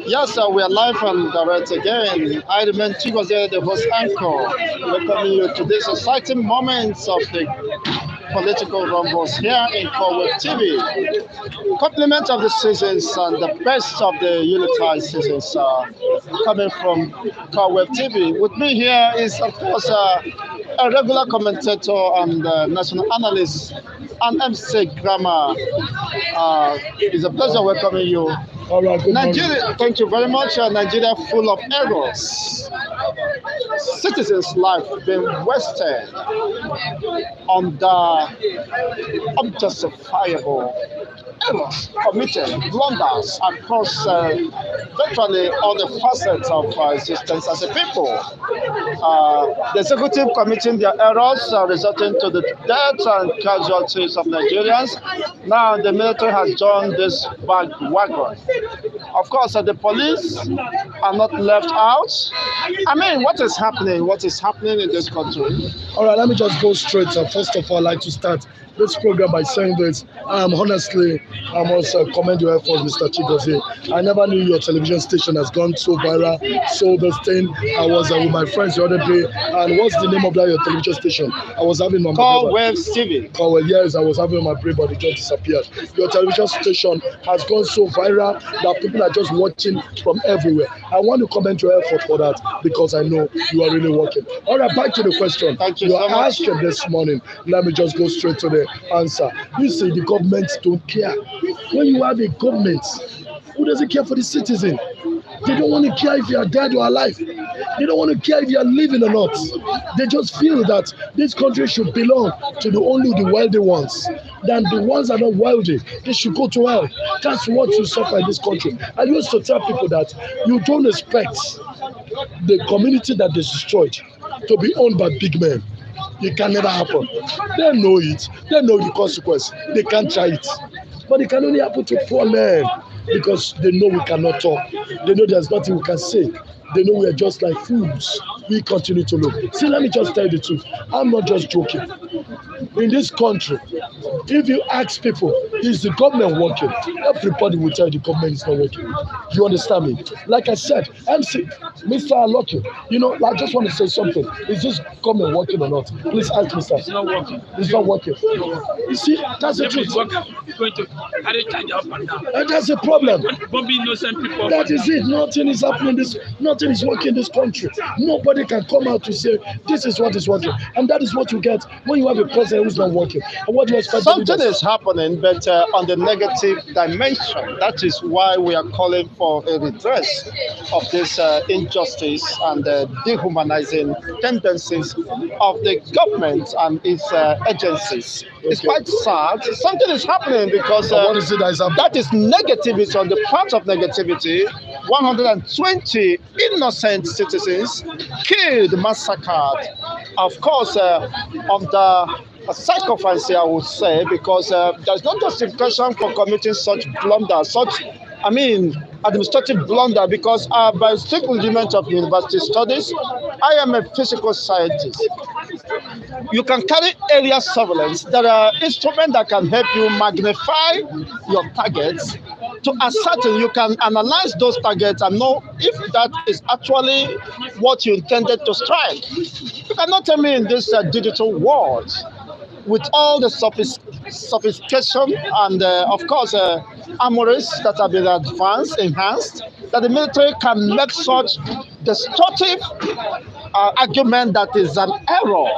Yes, sir, we are live and direct again. I remain Chigozie, the host anchor, welcoming you to this exciting moments of the political rumbles here in Corweb TV. Compliment of the seasons and the best of the unitized seasons coming from Corweb TV. With me here is, of course, a regular commentator and national analyst and MC Grammar. It's a pleasure welcoming you. All right, good morning. Nigeria, thank you very much. Nigeria full of errors. Citizens' life being wasted on the unjustifiable errors committed, blunders across virtually all the facets of existence as a people. The executive committing their errors resulting to the deaths and casualties of Nigerians. Now the military has joined this bandwagon. Of course, the police are not left out. I mean, what is happening? What is happening in this country? All right, let me just go straight. First of all, I'd like to start this program by saying this. Honestly, I must commend your efforts, Mr. Chigozie. I never knew your television station has gone so viral, so this thing. I was with my friends the other day, and what's the name of that your television station? I was having my Corweb TV. Corweb, yes, I was having my brain, but it just disappeared. Your television station has gone so viral that people are just watching from everywhere. I want to commend your effort for that because I know you are really working. All right, back to the question. Thank you You so are much. asking this morning. Let me just go straight to the answer. You say the government don't care. When you have a government who doesn't care for the citizen, they don't want to care if you are dead or alive. They don't want to care if you are living or not. They just feel that this country should belong to only the wealthy ones. Than the ones that are not wealthy, they should go to hell. That's what you suffer in this country. I used to tell people that you don't expect the community that they destroyed to be owned by big men. It can never happen. They know it. They know the consequence. They can't try it. But it can only happen to poor men because they know we cannot talk. They know there's nothing we can say. They know we are just like fools. We continue to look. See, let me just tell you the truth. I'm not just joking. In this country, if you ask people, is the government working? Everybody will tell you the government is not working. You understand me? Like I said, MC, Mr. Aloki, I just want to say something. Is this government working or not? Please ask Mr. It's not working. It's not working. You see, that's the If it's truth. working, it's going to carry charge up and down. And that's the problem. Bombing innocent people. That is it. Nothing is happening. Nothing is working in this country. Nobody can come out to say this is what is working, and that is what you get when you have a president who's not working. And what do you expect? Something is happening, but on the negative dimension. That is why we are calling for a redress of this injustice and dehumanizing tendencies of the government and its agencies. It's quite sad. Something is happening because What is it that is happening? that is negativity on the part of negativity. 120 innocent citizens killed, massacred. Of course, of the sacrifice, I would say, because there's no justification for committing such blunder, administrative blunder, because by strict regiment of university studies, I am a physical scientist. You can carry area surveillance. There are instruments that can help you magnify your targets to ascertain. You can analyze those targets and know if that is actually what you intended to strike. You cannot tell me in this digital world, with all the sophistication and, of course, armories that have been enhanced, that the military can make such destructive argument that is an error.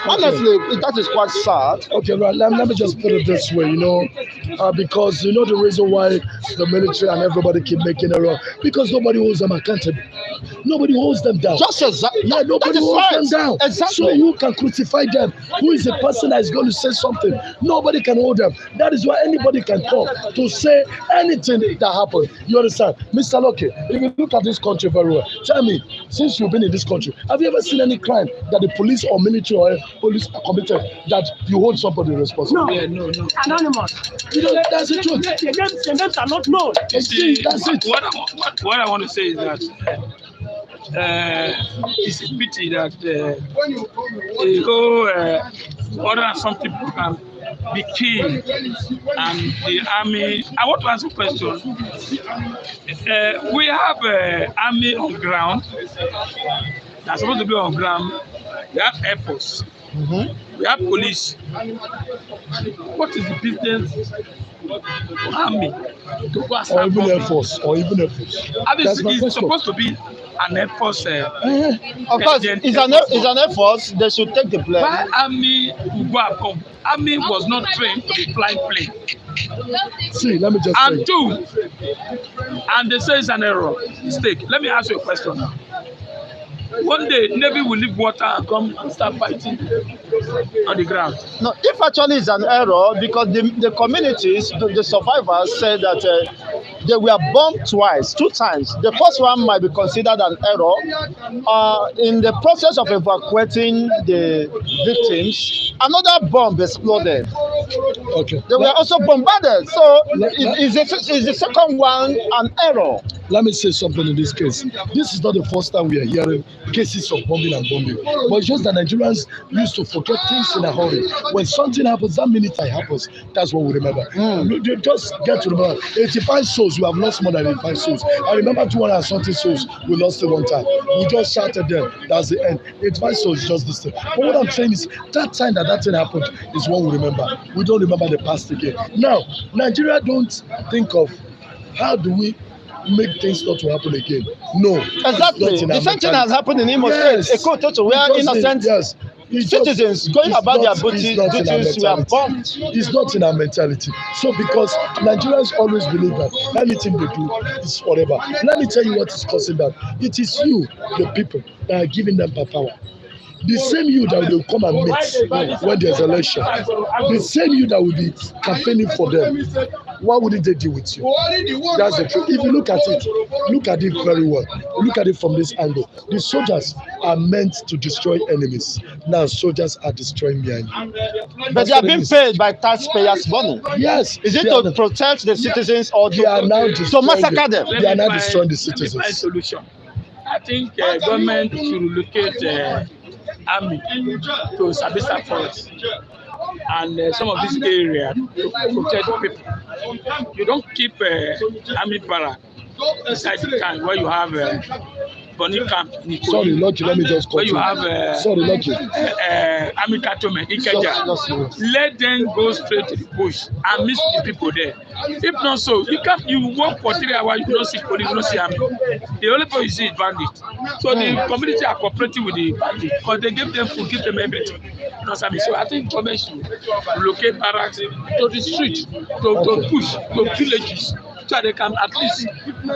Honestly, that is quite sad. Okay, right. Let me just put it this way, because the reason why the military and everybody keep making error because nobody holds them accountable. Nobody holds them down. Just exactly. Yeah, nobody that is holds right. them down. Exactly. So who can crucify them? Who is the person that is going to say something? Nobody can hold them. That is why anybody can come to say anything that happened. You understand? Mr. Loki, if you look at this country very well, tell me, since you've been in this country, have you ever seen any crime that the police or military or police are committed that you hold somebody responsible? Yeah, no. Anonymous. That's the truth. The names are not known. See, that's it. What I want to say is that it's a pity that the whole 100 and something program be killed and the army. I want to ask a question. We have army on ground that's supposed to be on ground. We have air force. We have police. What is the business of army to go or even Air Force, or even Air Force? That's my It's question. supposed to be an air force. Of course, it's an effort. They should take the blame. Why army will go and come? Army was not trained to be flying plane. See, let me just And say, two, and they say it's an error, mistake. Let me ask you a question now. One day, Navy will leave water and come and start fighting on the ground. No, if actually it's an error, because the communities, the survivors said that they were bombed two times. The first one might be considered an error. In the process of evacuating the victims, another bomb exploded. okay. They were also bombarded. So is the second one an error? Let me say something in this case. This is not the first time we are hearing cases of bombing and bombing. But it's just that Nigerians used to forget things in a hurry. When something happens, that minute it happens, that's what we remember. You just get to remember. 85 souls, we have lost more than 85 souls. I remember 200 and something souls, we lost it one time. We just shouted them, that's the end. 85 souls, just this thing. But what I'm saying is, that time that thing happened is what we remember. We don't remember the past again. Now, Nigeria don't think of how do we make things not to happen again. No. Exactly. The same thing has happened in Imo State. Eko Toto, where innocent citizens going about their duties were bombed. It's not in our mentality. So because Nigerians always believe that anything they do is forever. Let me tell you what is causing that. It is you, the people, that are giving them power. The same you that will come and meet when there's election, the same you that will be campaigning for them, why wouldn't they deal with you? That's the truth. If you look at it very well. Look at it from this angle. The soldiers are meant to destroy enemies. Now soldiers are destroying the enemy. But they are being paid by taxpayers' money. Yes. Is it to protect the citizens or they are now to massacre them? They are now destroying the Let me find citizens. solution. I think government should relocate army to Sabisa Forest and some of this area to protect people. You don't keep army barrack inside the town where you have Bonny camp. Sorry, Lucky, let me just where you continue. have Sorry, Lucky. army cantonment, Ikeja. Let them go straight to the bush and meet the people there. If not so, you walk for 3 hours, you don't see police, you don't see army. The only place you see is bandits. So the community are cooperating with the bandits because they give them food, give them everything. You know what I mean? So I think government should relocate barracks to the street, to push, to villages. So they can at least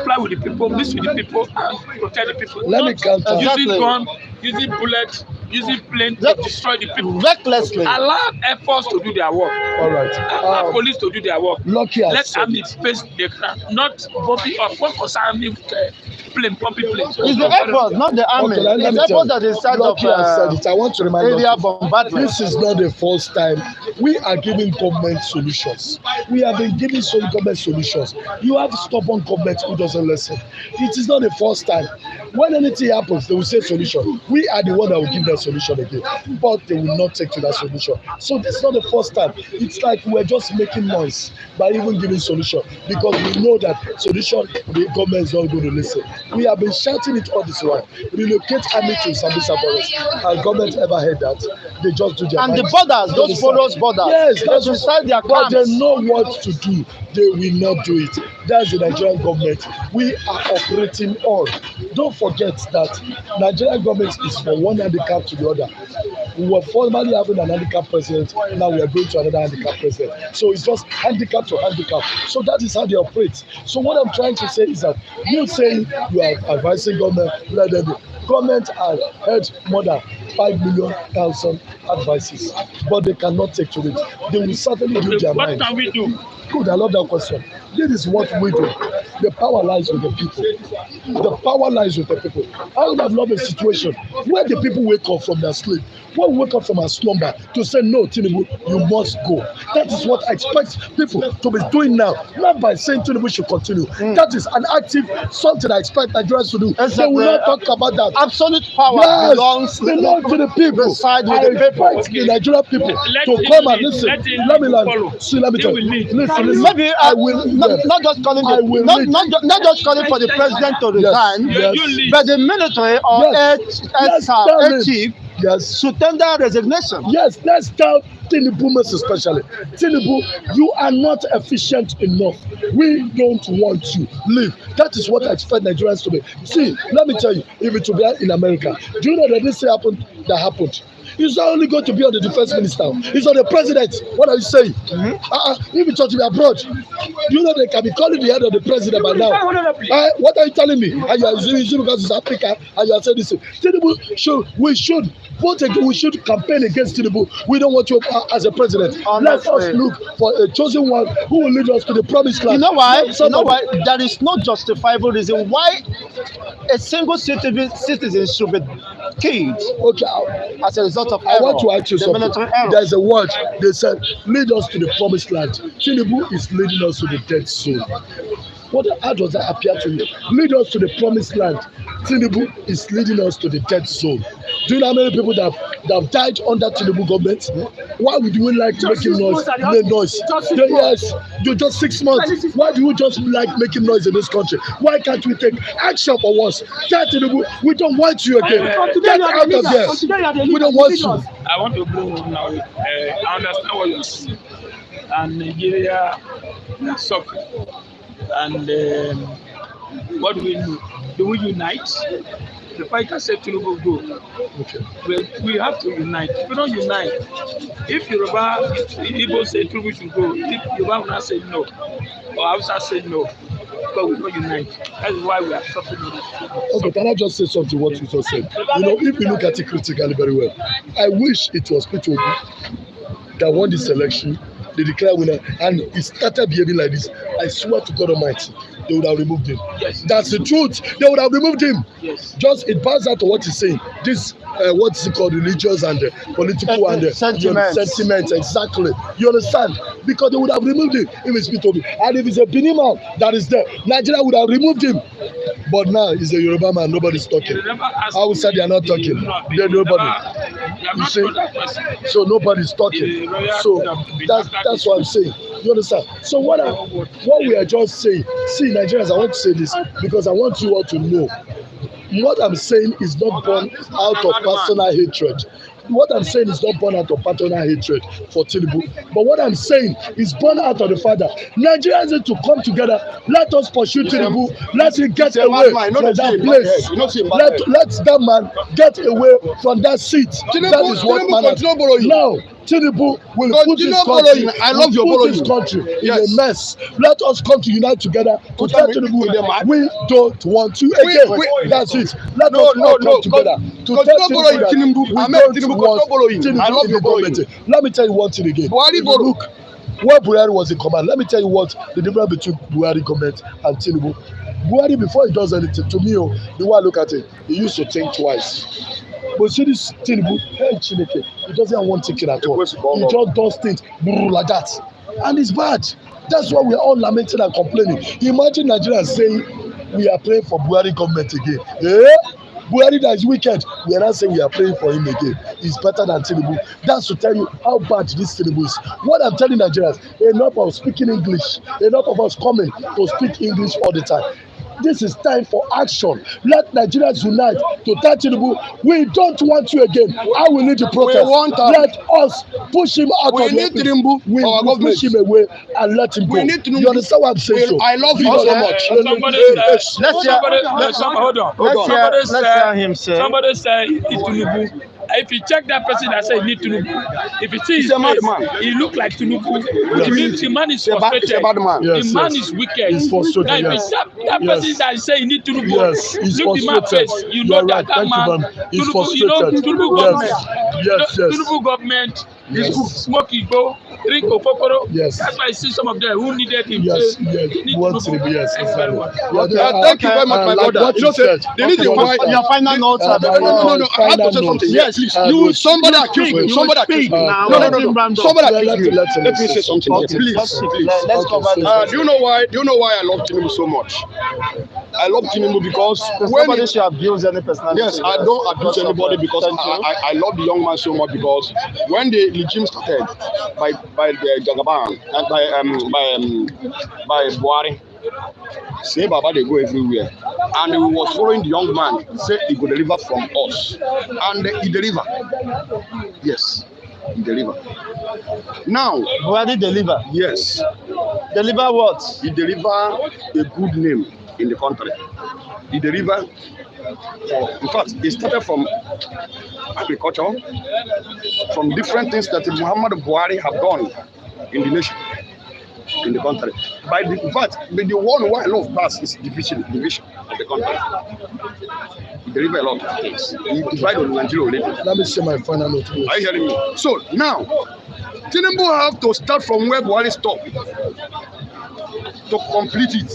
fly with the people, mix with the people, and protect the people. Let me counter. Exactly. Using gun, using bullets, using plane to destroy the people. Recklessly. Allow Air Force to do their work. All right. Allow police to do their work. Lucky has Let said army face the crowd, not bumping up. What concern army with plane, pumping planes? It's the effort, not the army. Okay, let me It's the tell effort you. that is side of Lucky has said it. I want to remind area you. bombardment. This is not the first time we are giving government solutions. We have been giving some government solutions. You have stubborn government who doesn't listen. It is not the first time. When anything happens, they will say solution. We are the one that will give them solution again, but they will not take to that solution. So this is not the first time. It's like we're just making noise by even giving solution because we know that solution the government is not going to listen. We have been shouting it all this while. Relocate army to Sabisa Forest. Has government ever heard that? They just do their And the mind. borders, those porous borders, Yes, they that's should start their but camps. they know what to do. They will not do it. That's the Nigerian government. We are operating on. Don't forget that Nigerian government is from one handicap to the other. We were formerly having an handicap president. Now we are going to another handicap president. So it's just handicap to handicap. So that is how they operate. So what I'm trying to say is that you saying you are advising government, let them do. Government has heard more than 5 million advices, but they cannot take to it. They will certainly do their What mind. can we do? Good, I love that question. This is what we do. The power lies with the people. The power lies with the people. I would have loved a situation where the people wake up from their sleep, when we wake up from our slumber to say, no, Tinubu, you must go. That is what I expect people to be doing now, not by saying Tinubu should continue. That is an active something I expect Nigerians to do. Exactly. They will not talk about that. Absolute power belongs to the people. Reside with I the people. expect the Nigerian people Let to him come and lead. listen. Let him Let me lead, learn. follow. See, let me They tell will you. lead. Listen. Maybe I will not just calling I will lead. not just calling for the president to resign, Yes. You lead. but the military or Yes. air chief Yes. should tender resignation. Yes, let's tell Tinubu especially. Tinubu, you are not efficient enough. We don't want you. Leave. That is what I expect Nigerians to be. See, let me tell you, if it will be in America, do you know that this happened? That happened. It's not only going to be on the defense minister. It's on the president. What are you saying? If it was to be abroad, do you know they can be calling the head of the president by now? What are you telling me? And you are saying because it's Africa, and you are saying this. Tinubu we should campaign against Tinubu. We don't want you as a president. Let us look for a chosen one who will lead us to the promised land. You know why? There is no justifiable reason why a single citizen should be killed. Okay, as a result of I want to ask you something. Error. There's a word they said, lead us to the promised land. Tinubu is leading us to the dead zone. How does that appear to you? Lead us to the promised land. Tinubu is leading us to the dead zone. Do you know how many people that have died under Tinubu government? Why would you like to make him noise? Yes, you just 6 months. Why do you just like making noise in this country? Why can't we take action for once? Tell Tinubu, we don't want you again. Get out of there. We don't want you. I want to go now. I understand what you're saying. And Nigeria is suffering. And what do we do? Do we unite? The fighter said Tinubu go. Okay. We have to unite. If we don't unite, if Igbo say Tinubu should go, if Yoruba will not say no, or Hausa say no, but we don't unite. That's why we are suffering. Okay, can I just say something what you just said? You know, if you look at it critically very well, I wish it was Peter Obi that won this election. They declare winner, and he started behaving like this. I swear to God Almighty, they would have removed him. Yes. That's the truth. They would have removed him. Yes. Just it bounds out to what he's saying. This what is it called, religious and political and sentiments. Exactly. You understand? Because they would have removed him if it's Peter Obi. And if it's a Benin man that is there, Nigeria would have removed him. But now he's a Yoruba man. Nobody's talking. I would say they are not talking. They're nobody. You see? So nobody's talking. So that's what I'm saying. You understand? So what we are just saying, see, Nigerians, I want to say this because I want you all to know. What I'm saying is not born out of personal hatred. What I'm saying is not born out of personal hatred for Tinubu. But what I'm saying is born out of the fact that Nigerians need to come together. Let us pursue Tinubu. Let him get away from that place. Let that man get away from that seat. That is what matters. Now, Tinubu will put this country, in a mess. Let us come to unite together to tell Tinubu we don't want you again. That's it. Let us all come together to tell Tinubu we don't want Tinubu in the government. Let me tell you one thing again. Look, when Buhari was in command, let me tell you what the difference between Buhari government and Tinubu. Buhari, before he does anything, to me, the way I look at it, he used to think twice. But see this Tinubu, he doesn't have one thinking at all. He just does things like that. And it's bad. That's why we are all lamenting and complaining. Imagine Nigerians saying we are praying for Buhari government again. Buhari that is wicked, we are not saying we are praying for him again. He's better than Tinubu. That's to tell you how bad this Tinubu is. What I'm telling Nigerians, enough of speaking English, enough of us coming to speak English all the time. This is time for action. Let Nigerians unite to tell Tinubu, we don't want you again. I will lead the protest. Let us push him out of the office. We will push him away and let him go. You understand what I'm saying? I love you so much. Let's hear him say. Somebody say Tinubu. If you check that person that say he need Tinubu, if you see his face, he look like Tinubu. It means the man is frustrated. The man is wicked. He's frustrated. Now, if that person that say he need Tinubu, look the man face. You know that man. He's frustrated. Tinubu government. Tinubu government is smoky go. drink Okokoro. Yes. That's why I see some of them who needed him. Yes, He yes. need What to to be, yes, Thank you very much. Thank you very much, my like brother. what You know, you say, said. the reason why. Your final note. No. I have to say something. Yes, please. Somebody accuse me. Somebody accuse me. Now, No. Yeah, Somebody accuse me. let him Let me say say something. Okay, Please, let's please. let's cover Okay, this. Do you know why? Do you know why I love Tinubu so much? I love Tinubu because when Nobody should abuse any personality. yes, I don't abuse anybody because Thank you. I love the young man so much because when the regime started by the Jagaban and by Buhari, say Baba they go everywhere, and he was following the young man. Say he could deliver from us, and he deliver. Yes, he deliver. Now, Buhari deliver. yes, Deliver what? he deliver a good name in the country. He deliver. In fact, it started from agriculture, from different things that Muhammad Buhari have done in the nation, in the country. In fact, the one who I love best is division of the country. He deliver a lot of things. He divide on Nigeria already. Let me say my final note. Please. Are you hearing me? So now, Tinubu have to start from where Buhari stopped to complete it.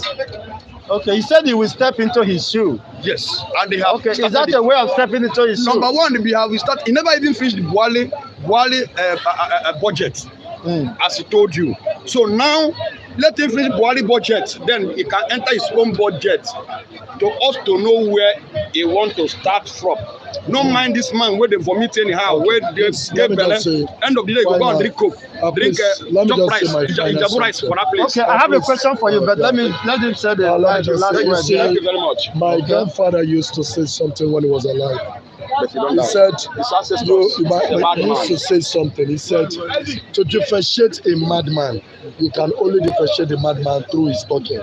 Okay, he said he will step into his shoe. Yes, and they have. Okay, is started that it. a way of stepping into his shoe? Number one, we start. He never even finished the Buhari budget, as he told you. So now, let him finish Buhari budget. Then he can enter his own budget to us to know where he want to start from. No mind this man where they vomit anyhow, where they get belly. End of the day, go and drink coke, drink let me chop just rice, say my final Ijabu rice sentence. for that place. Okay, I have a question for you, but let him say the let me last just say, word. you see, Thank you very much. My grandfather used to say something when he was alive. But you don't He die. said, His ancestors, he the used to say something. He said, to differentiate a madman, you can only differentiate the madman through his talking.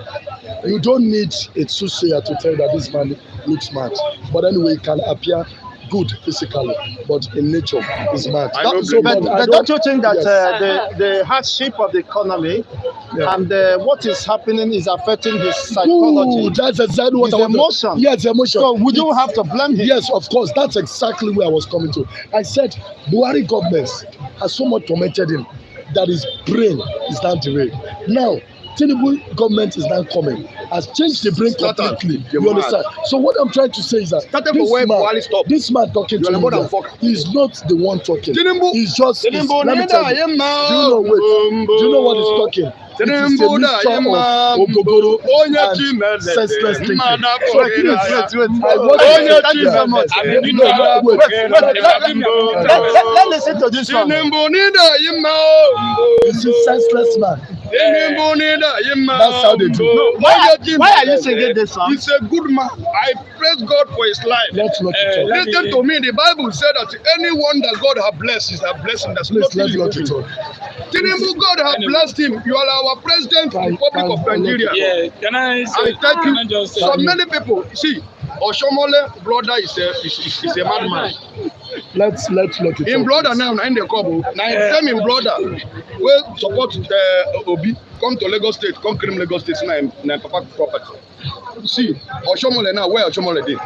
You don't need a soothsayer to tell that this man looks mad. But anyway, he can appear good physically, but in nature, he's mad. I don't So, But I don't you think that yes. the hardship of the economy Yeah. and what is happening is affecting his Ooh, psychology? that's exactly what His I want emotion. to. Yes, emotion. So would you have to blame him? Yes, of course. That's exactly where I was coming to. I said Buhari government has so much tormented him that his brain is now derailed. Now, Tinubu government is now coming, has changed the brain completely. You understand? So what I'm trying to say is that Started from where Buhari stopped. this man talking to You're me, more than that fucker. he's not the one talking. Tinubu. He's just. Tinubu, Let me tell you. Do you know? Wait. Do you know what he's talking? It is a Tinubu, mixture of ogogoro and senseless thinking. So please, I want Thank to you so much. Let listen to this one. He's a senseless man. That's how they do. Why are you singing this song? He's a good man. I praise God for his life. Let's not talk. Listen to me. The Bible said that anyone that God has blessed is a blessing. That's Please, not let's not you. talk. Tinubu, God has blessed him. You are our president of the Republic of Nigeria. Yeah, can I say? I thank can I you. just say? So many people see Oshomole brother is a madman. Let's not talk. Him brother now in the couple. Now tell him brother will support Obi come to Lagos State, come claim Lagos State na Papa property. See Oshomole now where Oshomole dey.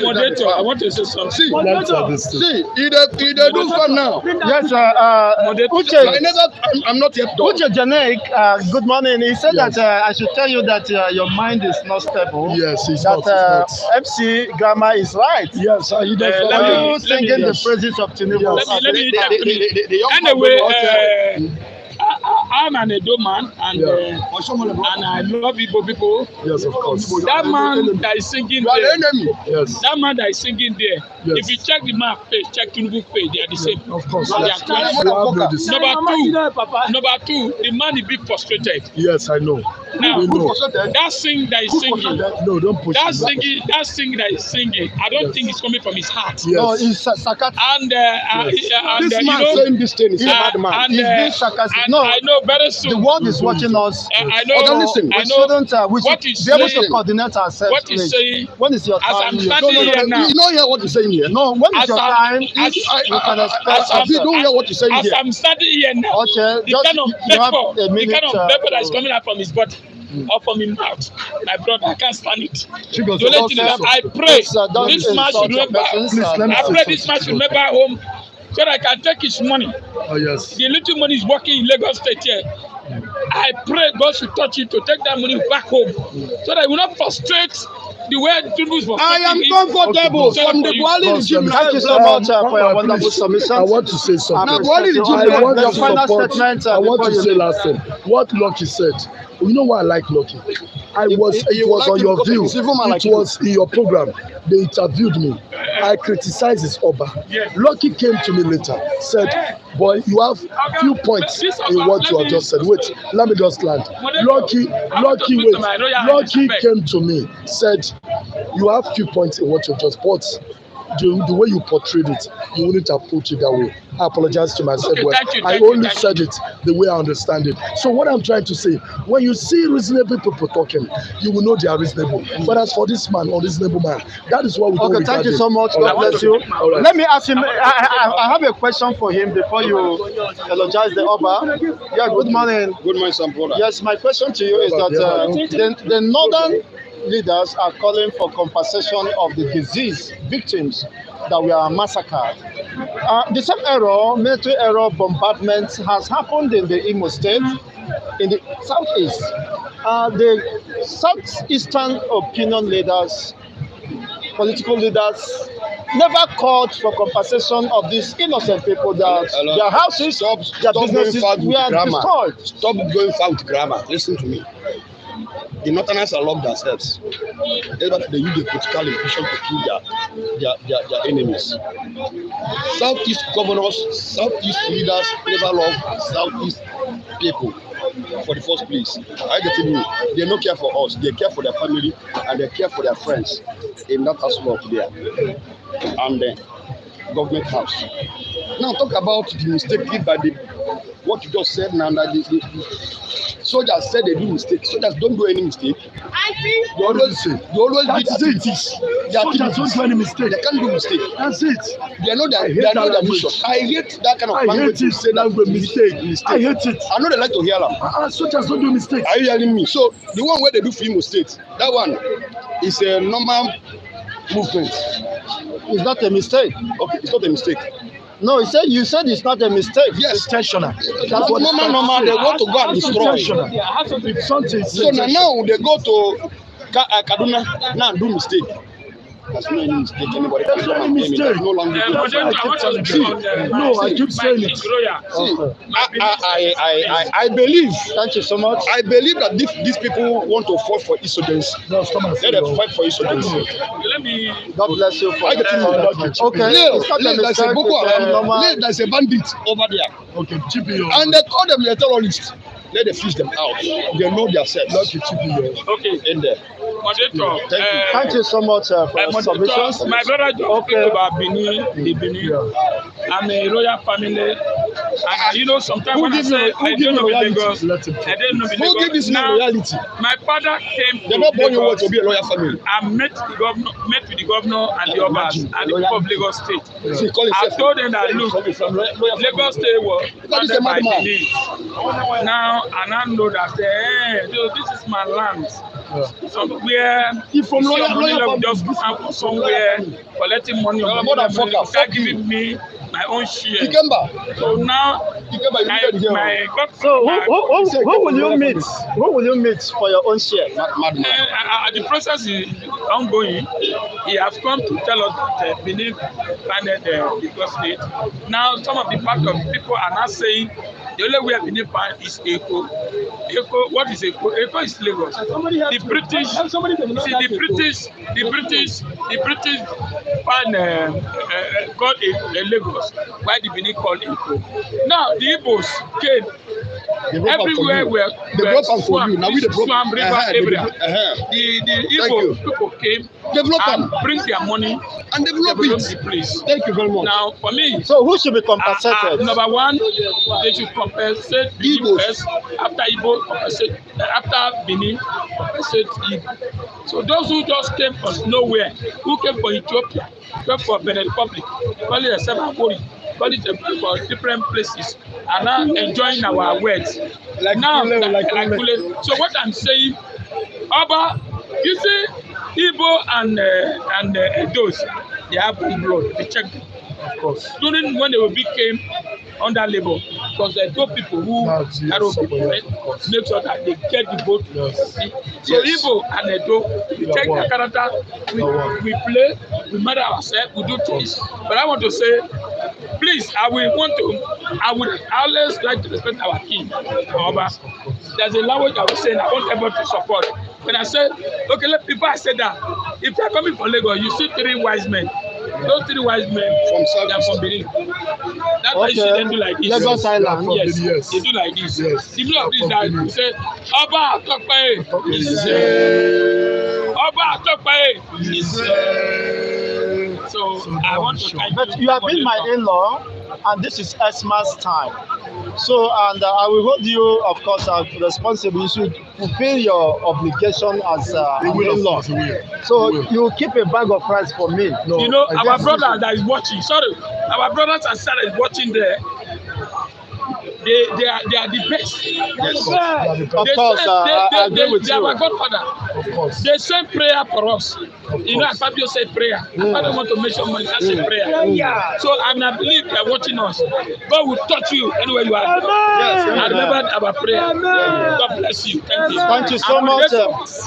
Moderator, I want to say something. See, Let's have this. see, he dey do fun now. Yes, Uche, I'm not yet done. Uche Janek, good morning. He said that I should tell you that your mind is not stable. Yes, he's That not. FC Grammar is right. Yes, he does. let Are me- you singing the yes. praises of Tinubu? Yes. Let me The young man anyway, go out there. I'm an Edo man, and and I love Igbo people. Yes, of course. That man that is singing You are the there, enemy. Yes, that man that is singing there. Yes. If you check the map page, check Tinubu page, they are the same. of course. They Yes. are close. You have read this. Number two, the man is big frustrated. Yes, I know. Now, We know. that sing that is singing, No, don't push that it. singing that is singing, I don't think it's coming from his heart. No, Yes. he's sarcastic. And This you man know, saying this thing is a madman. and, He's being sarcastic. and No, I know very the soon. world is watching us. I know. Okay, listen. I We know. shouldn't. We What should he's be able to saying- coordinate ourselves. What he's please. saying, When is your as time? I'm You- standing No, here now, you don't hear what he's saying here. No, when is As your I'm- time? as- You can as expect. I'm- You don't hear what he's saying as here. I'm standing here now, Okay, the just kind of you have pepper, a the minute. kind of pepper that is coming out from his body or from his mouth, my brother, I can't stand it. The only thing is that I pray Don't this man insult should your remember. persons, Please, let me I say pray this man should remember home so that I can take his money. Oh, yes. The little money is working in Lagos State here. I pray God should touch it to take that money back home, so that I will not frustrate the way Tinubu was. I am comfortable from the Buhari regime. Thank you so much for your wonderful submission. I want to say something. Now, Buhari regime, I want your to final support. statement. I want before to you say leave. last thing. What Lucky said. You know why I like Lucky? It was like on him your because view. he's even man like It was in your program. They interviewed me. I criticized his Oba. Yes. Lucky came to me later, said, "Boy, you have few points in what you have just said. Wait, let me just land." Lucky came to me, said, "You have few points in what you just bought. The way you portrayed it, you wouldn't approach it that way." I apologize to myself. Okay, thank you, I thank you, only thank said it the way I understand it. So what I'm trying to say, when you see reasonable people talking, you will know they are reasonable. But as for this man, unreasonable man, that is what we don't Okay, thank you regard so him. much. All God right. bless you. All right. Let me ask him. I have a question for him before you eulogize the Oba. Yeah, good morning. Good morning, some brother. Yes, my question to you is that the northern leaders are calling for compensation of the disease victims that were massacred. The same error, military error bombardment has happened in the Imo State, in the southeast. The southeastern opinion leaders, political leaders, never called for compensation of these innocent people that their houses, their businesses were destroyed. Stop going far with grammar. Listen to me. The Northerners are loved themselves. They use the political impression to kill their enemies. Southeast governors, Southeast leaders never love Southeast people for the first place. I get me. They don't care for us. They care for their family and they care for their friends in that aspect there. And the government house. Now talk about the mistake made by what you just said now, that the soldiers said they do mistake. Soldiers don't do any mistake. They always do activities. Soldiers don't do any mistake. They can't do mistake. That's it. They know their mission. I hate that kind of I language. hate it. Say that with mistake. I hate it. I know they like to hear them. Soldiers don't do mistakes. Are you hearing me? So the one where they do for Imo State, that one is a normal movement. It's not a mistake. Okay, it's not a mistake. No, you said it's not a mistake. Yes, Intentional. that's what normal. They want to go and destroy. It's something. So now they go to Kaduna now and do mistake. That's not any mistake. Anybody can do any mistake. There's no language. I keep saying it. I believe. Thank you so much. I believe that these people want to fight for insurgents. No, come on. Let them fight for insurgents. Let me. God bless you for I get it. Okay, it's not a There's a mistake. Boko It's a Haram. normal. There's a bandit over there. Okay, GPO. And they call them a terrorist. Let them fish them out. They know themselves. Okay. In there. Moderator. Thank you so much for your submissions. My brother just Okay. spoke about Benin, the Benin. I'm a royal family. And you know, sometimes when I say I don't know Lagos, I don't know Who give this Lagos. man Now, reality? my father came They to don't born you want Lagos. to be a lawyer family. I met with the governor and the Obas and the people of Lagos State. See, call I himself. told them that look, From Lagos State was Because he's a founded by madman. Benin. Now, and I know that this is my land. Somewhere, from lawyer will family. just come from somewhere collecting money on More than fucker. without Fuck you. giving me my own share. Ikemba. So now, Ikemba, you need to hear. So who will you meet? Who will you meet for your own share? Madman. The process is ongoing. He has come to tell us that Benin founded Lagos State. Now, some of the part of people are now saying the only way Benin found is Eko. Eko, what is Eko? Eko is Lagos. The British found called a Lagos. Why the Benin called Eko? Now the Igbos came. Everywhere were for you. Now we the swamp river area. The Igbo people came and bring their money and develop the place. Thank you very much. Now for me, So who should be compensated? number one, they should compensate Benin first. After Igbo, compensate after Benin, compensate Igbo. So those who just came from nowhere, who came from Ethiopia, came from Benin Republic, call it a Sebakori, call it for different places, are now enjoying our wealth. Like Kule. So what I'm saying, Oba, you see, Igbo and those, they have one blood. They check them. Of course. During when they became under labor, because there are people who carry people, right? Make sure that they get the vote. Yes. So Igbo and Edo, we take the character, we play, we matter ourselves, we do things. But I want to say, please, I would always like to respect our king. However, there's a language I was saying I want everyone to support. When I say, okay, let people I said that if they're coming from Lagos, you see 3 wise men. Those 3 wise men they're from Benin. That's why you see them do like this. Lagos Island. Yes, they do like this. Yes. The middle of this that you say, Oba Atokpae. Oba Atokpae. So I want to thank you. But you have been my in-law, and this is Esma's time. So, and I will hold you, of course, responsible. You should fulfill your obligation as an in-law. So, you keep a bag of rice for me. No, You know, I our guess- brother that is watching, our brothers and sisters is watching there. They are the best. Yes. Of course, I agree with they are you. our godfather. Of course. They say prayer for us. You know, Fabio said prayer. I don't want to mention money. I say prayer. So I believe they are watching us. God will touch you anywhere you are. Yes, I remember our prayer. God bless you. Thank you. Thank you so much.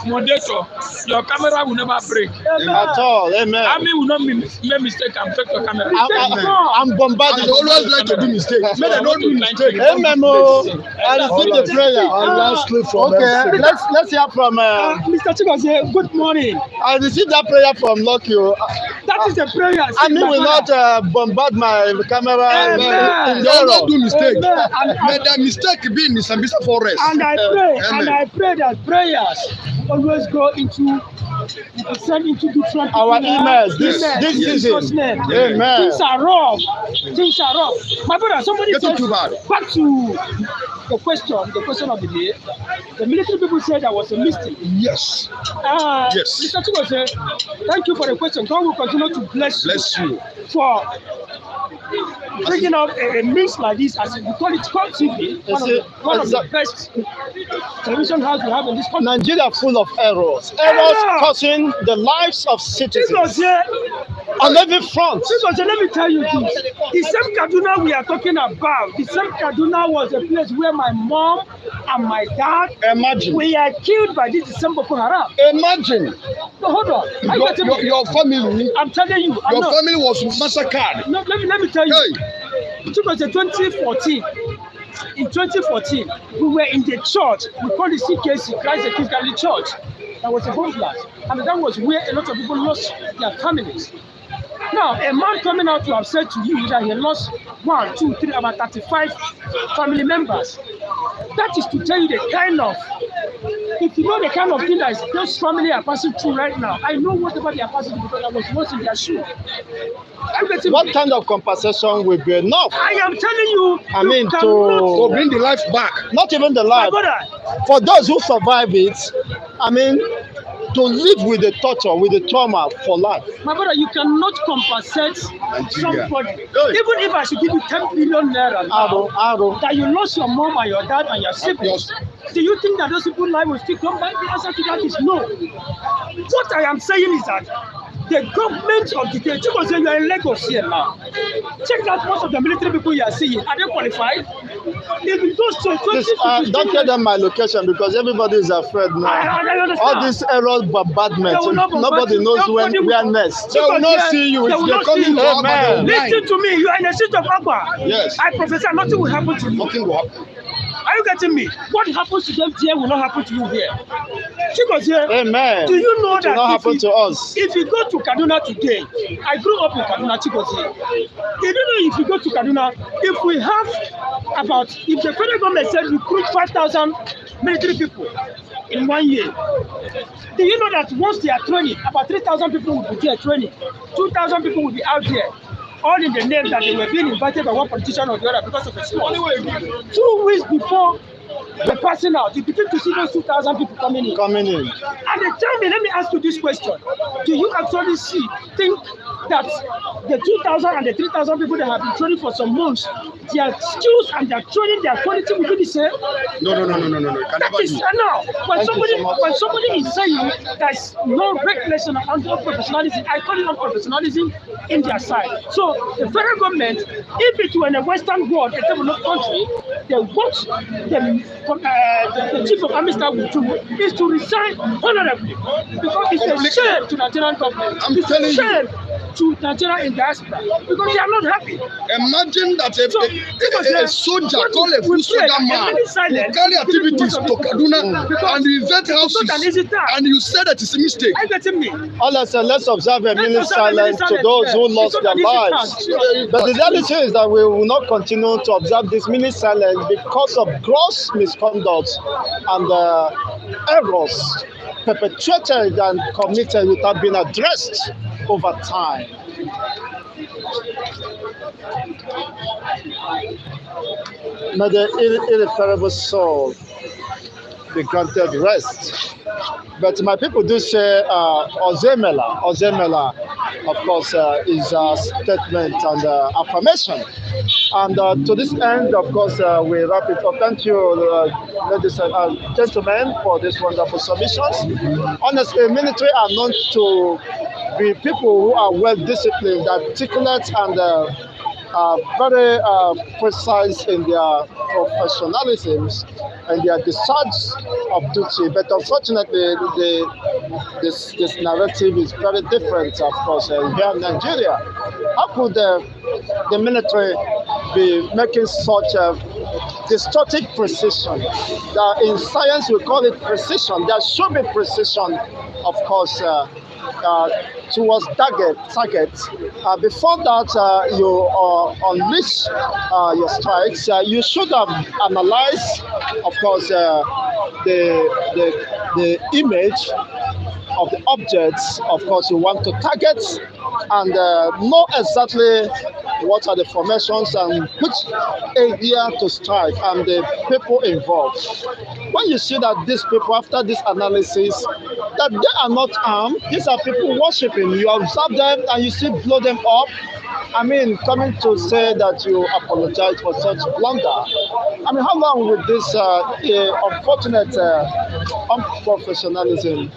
Moderator, your camera will never break. At all. Amen. Army will not make mistake and break your camera. I'm bombarded. They always like to do mistakes. May they not do mistakes. Amen. Oh, I received the prayer. And lastly from Okay, MC. let's hear from. Mr. Chigozie, good morning. I received that prayer from Lucky. That is the prayer. I mean, will not bombard my camera Amen. in They will not do error. mistakes. Amen. May their mistake be in the Sambisa forest. And I pray that prayers always go into send into different Our people, emails this Yes. season. name. Amen. Things are rough. My brother, somebody Get said too bad. back to the question of the day. The military people said there was a mistake. Yes. Yes. Mr. Chigozie, thank you for the question. God will continue to bless you. for bringing up a mix like this, as we call it, Call TV, one of the best television house we have in this country. Nigeria full of errors causing the lives of citizens on every front. Chigozie, let me tell you this. The same Kaduna we are talking about, the same Kaduna was a place where my mom and my dad Imagine. were killed by this December Boko Haram. Imagine. No, hold on. Your family, I'm telling you. your family was massacred. No, let me tell you. Hey. It was 2014. In 2014, we were in the church. We call it CKC, Christ the King Catholic Church. That was a bomb blast, and that was where a lot of people lost their families. Now, a man coming out to have said to you that he lost 1, 2, 3, about 35 family members. That is to tell you the kind of, if you know the kind of thing that those family are passing through right now. I know whatever they are passing through because I was once in their shoe. What kind of compensation will be enough? I am telling you, I mean, To bring the life back. not even the my life. brother, For those who survive it, I mean, to live with the torture, with the trauma for life. my brother, you cannot compensate somebody. Hey. Even if I should give you 10 billion naira now, Arrow. that you lost your mom and your dad and your siblings, do you think that those people's life will still come back? The answer to that is no. What I am saying is that the government of the day, Chigozie, you are in Lagos here now. Check out most of the military people you are seeing. Are they qualified? If it goes to 20 Don't tell them my location because everybody is afraid now. I understand. All this error bombardment, They will not bombard nobody you. knows Nobody where will- next. They will not see you. They will They're not coming see you. to Abba. Listen to me. You are in the seat of Abba. Yes. I prophesy nothing will happen to you. Nothing will happen. Are you getting me? What happens to them there will not happen to you here. Chigozie, Amen. do you know It will that not if happen you, to us. if you go to Kaduna today, I grew up in Kaduna, Chigozie. You know, if you go to Kaduna, if we have if the federal government said recruit 5,000 military people in 1 year, do you know that once they are training, about 3,000 people will be there training, 2,000 people will be out there, all in the name that they were being invited by one politician or the other because of a sport. 2 weeks before were passing out, you begin to see those 2,000 people coming in. Coming in. And they tell me, let me ask you this question. Do you actually think that the 2,000 and the 3,000 people that have been training for some months, their skills and their training, their quality will be the same? No. It can That never is be. now. When Thank you so much. somebody is saying there's no recognition of unprofessionalism, I call it unprofessionalism in their side. So the federal government, if it were in a Western world, a developed country, what the chief of army staff will do is to resign honorably, because it's a shame to Nigerian government. It's a shame to Nigeria in diaspora, because they are not happy. Imagine that a soldier, call a full soldier man, who carry activities to Kaduna and you invent houses and you say that it's a mistake. Are you getting me? Let's observe a minute observe a minute silence to silence, those who yeah. lost It's their not an easy lives. task. But the reality is that we will not continue to observe this minute silence because of gross misconduct and errors perpetrated and committed without being addressed over time. May the irreparable soul be granted rest. But my people do say Ozemela, of course, is a statement and affirmation. And to this end, of course, we wrap it up. Thank you, ladies and gentlemen, for these wonderful submissions. Honestly, military are known to be people who are well disciplined, articulate, and very precise in their professionalism and their discharge of duty. But unfortunately, this narrative is very different, of course, here in Nigeria. How could the military be making such a distorted precision? That in science we call it precision. There should be precision, of course, towards targets. Before that, you unleash your strikes. You should have analyzed, of course, the image of the objects, of course, you want to target, and know exactly what are the formations and which area to strike and the people involved. When you see that these people, after this analysis, that they are not armed, these are people worshiping, you observe them and you still blow them up. I mean, coming to say that you apologize for such blunder. I mean, how long will this unfortunate unprofessionalism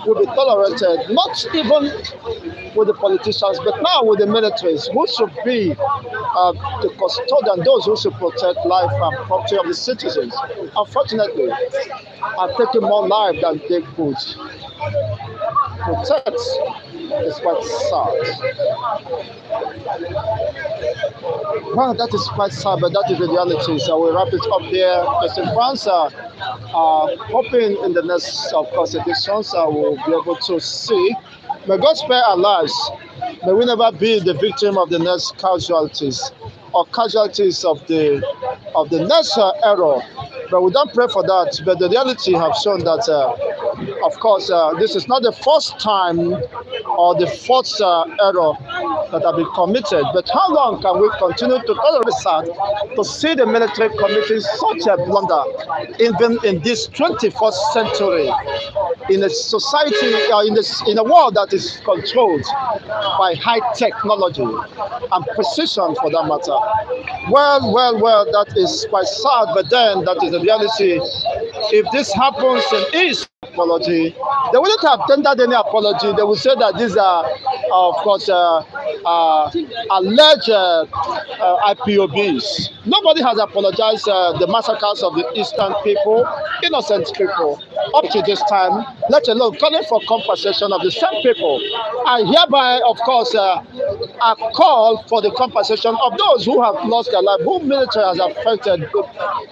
will be tolerated? Not even with the politicians, but now with the militaries, who should be the custodian, those who should protect life and property of the citizens. Unfortunately, are taking more life than they could protect. It's quite sad. Well, that is quite sad, but that is the reality. So we wrap it up here. President France, hoping in the next, of course, editions, we'll be able to see. May God spare our lives. May we never be the victim of the next casualties or casualties of the next error. But we don't pray for that. But the reality have shown that, of course, this is not the first time or the fourth error that have been committed. But how long can we continue to tolerate that, to see the military committing such a blunder, even in this 21st century, in a society, in a world that is controlled by high technology and precision, for that matter? Well, that is quite sad, but then that is the reality. If this happens in East apology, they wouldn't have tendered any apology. They would say that these are, of course, alleged IPOBs. Nobody has apologized the massacres of the Eastern people, innocent people, up to this time, let alone calling for compensation of the same people. I hereby, of course, a call for the compensation of those who have lost their life, whom military has affected,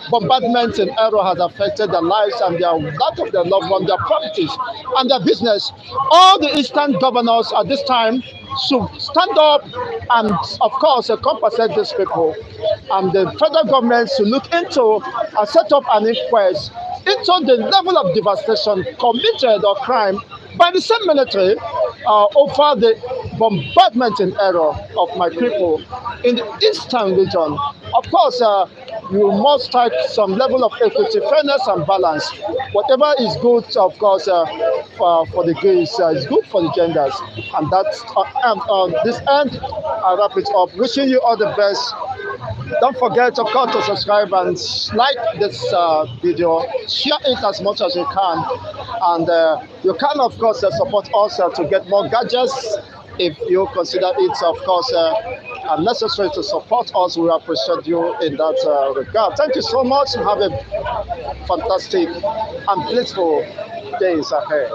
bombardment and error has affected their lives and that of their loved ones, their properties and their business. All the Eastern governors at this time should stand up and, of course, compensate these people. And the federal government should look into and set up an inquest into the level of devastation committed or crime by the same military over the bombardment and error of my people in the Eastern region. Of course, you must strike some level of equity, fairness, and balance. Whatever is good, of course, for the gays is good for the genders. And that's this end. I wrap it up. Wishing you all the best. Don't forget, of course, to subscribe and like this video. Share it as much as you can. And you can, of course, support us to get more gadgets. If you consider it, of course, necessary to support us, we appreciate you in that regard. Thank you so much. Have a fantastic and blissful days ahead.